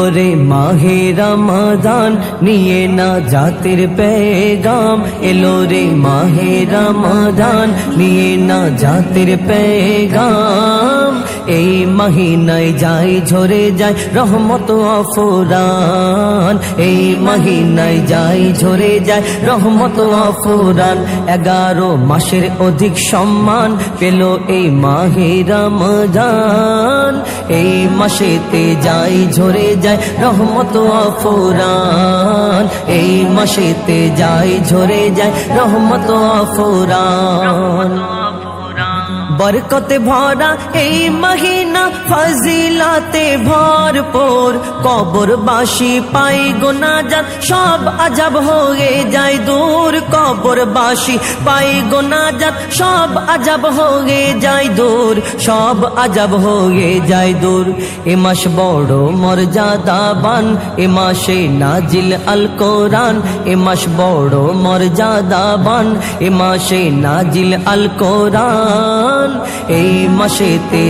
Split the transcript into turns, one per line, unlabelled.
রে মাহে রমাদান নিয়ে না জাতির পেগাম এলো রে মাহে রমাদান নিয়ে না জাতির পেগাম এই মহিনায় যায় ঝরে যায় রহমত ও ফুরান এই মহিনায় যায় ঝরে যায় রহমত ও ফুরান 11 মাসের অধিক সম্মান পেল এই মাহে রমাদান এই মাসেতে যায় ঝরে যায় রহমত ও ফুরান এই মাসেতে যায় ঝরে যায় রহমত ও ফুরান বরকতে ভরা এই মহিনা ফজিলাতে ভরপুর কবরবাসী পাই গুনাহগার সব আজব হয়ে যায় দূর কবরবাসী পাই গুনাহগার সব আজব হয়ে যায় দূর সব আজব হয়ে যায় দূর এ মাস বড় মর্যাদাবান এ মাসে নাজিল আল কোরআন এ মাস বড় মর্যাদাবান এ মাসে নাজিল আল কোরআন এই মাসেতে